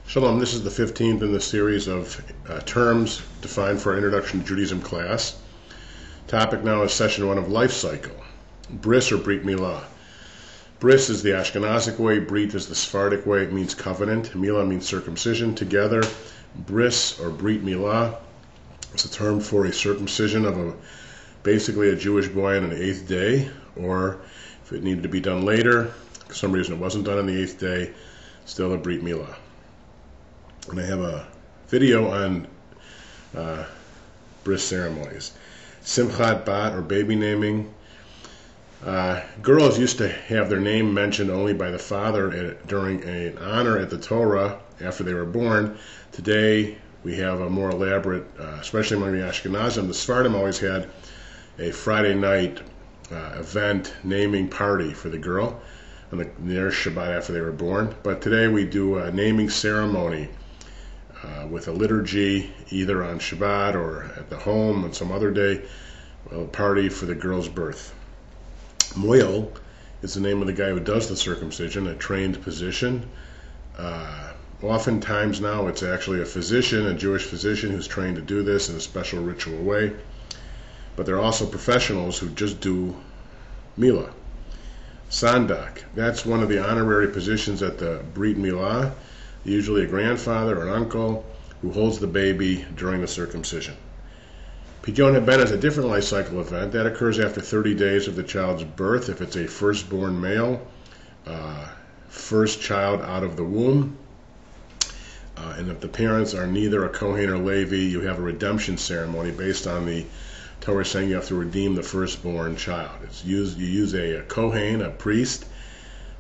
Shalom, this is the 15th in the series of terms defined for our Introduction to Judaism class. Topic now is session 1 of life cycle. Bris or Brit Milah. Bris is the Ashkenazic way, Brit is the Sephardic way, it means covenant, Milah means circumcision. Together, Bris or Brit Milah is a term for a circumcision of basically a Jewish boy on an 8th day, or if it needed to be done later, for some reason it wasn't done on the 8th day, still a Brit Milah. And I have a video on bris ceremonies. Simchat Bat, or baby naming. Girls used to have their name mentioned only by the father during an honor at the Torah after they were born. Today we have a more elaborate, especially among the Ashkenazim. The Sephardim always had a Friday night event naming party for the girl on their Shabbat after they were born. But today we do a naming ceremony with a liturgy, either on Shabbat or at the home on some other day, a party for the girl's birth. Moel is the name of the guy who does the circumcision, a trained physician. Oftentimes now it's actually a physician, a Jewish physician who's trained to do this in a special ritual way. But there are also professionals who just do Milah. Sandak, that's one of the honorary positions at the Brit Milah, usually a grandfather or an uncle who holds the baby during the circumcision. Pidyon Haben is a different life cycle event that occurs after 30 days of the child's birth if it's a firstborn male, first child out of the womb, and if the parents are neither a Kohen or Levi, you have a redemption ceremony based on the Torah saying you have to redeem the firstborn child. You use a Kohen, a priest,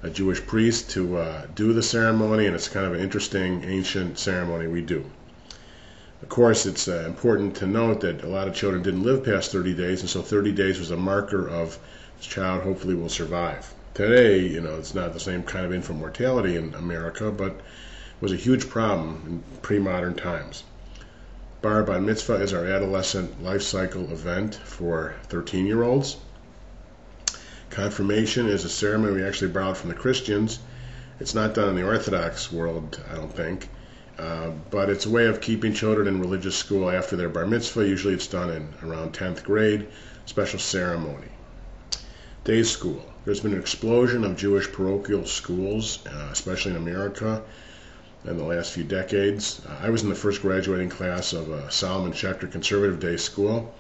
a Jewish priest, to do the ceremony, and it's kind of an interesting ancient ceremony we do. Of course, it's important to note that a lot of children didn't live past 30 days, and so 30 days was a marker of this child hopefully will survive. Today, it's not the same kind of infant mortality in America, but it was a huge problem in pre-modern times. Bar Mitzvah is our adolescent life cycle event for 13-year-olds. Confirmation is a ceremony we actually borrowed from the Christians. It's not done in the Orthodox world, I don't think, but it's a way of keeping children in religious school after their bar mitzvah. Usually it's done in around 10th grade, special ceremony. Day school. There's been an explosion of Jewish parochial schools, especially in America, in the last few decades. I was in the first graduating class of Solomon Schechter Conservative Day School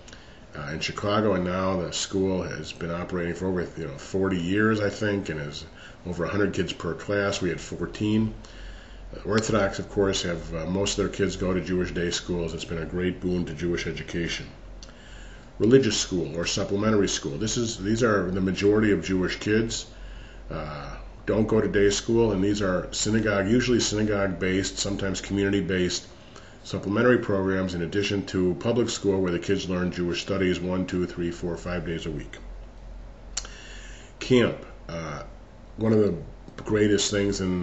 in Chicago, and now the school has been operating for over 40 years, I think, and has over 100 kids per class. We had 14. Orthodox, of course, have most of their kids go to Jewish day schools. It's been a great boon to Jewish education. Religious school or supplementary school. These are the majority of Jewish kids. Don't go to day school, and these are usually synagogue-based, sometimes community-based supplementary programs in addition to public school where the kids learn Jewish studies 1, 2, 3, 4, 5 days a week. Camp. One of the greatest things in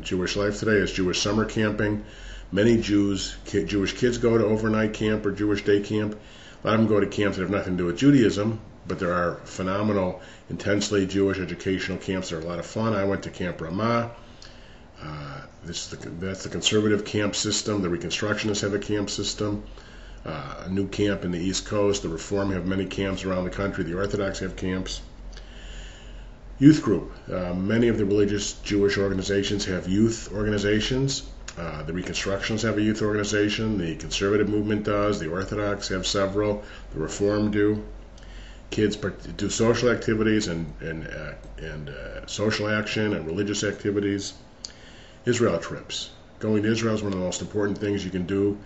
Jewish life today is Jewish summer camping. Many Jewish kids go to overnight camp or Jewish day camp. A lot of them go to camps that have nothing to do with Judaism, but there are phenomenal, intensely Jewish educational camps that are a lot of fun. I went to Camp Ramah. That's the conservative camp system. The Reconstructionists have a camp system. A new camp in the East Coast. The Reform have many camps around the country. The Orthodox have camps. Youth group. Many of the religious Jewish organizations have youth organizations. The Reconstructionists have a youth organization. The conservative movement does. The Orthodox have several. The Reform do. Kids do social activities and social action and religious activities. Israel trips. Going to Israel is one of the most important things you can do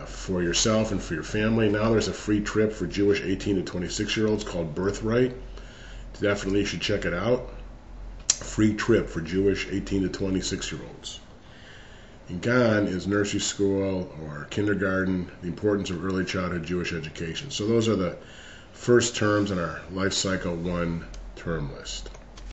for yourself and for your family. Now there's a free trip for Jewish 18 to 26-year-olds called Birthright. Definitely you should check it out. Free trip for Jewish 18 to 26-year-olds. And Gan is nursery school or kindergarten, the importance of early childhood Jewish education. So those are the first terms in our Life Cycle 1 term list.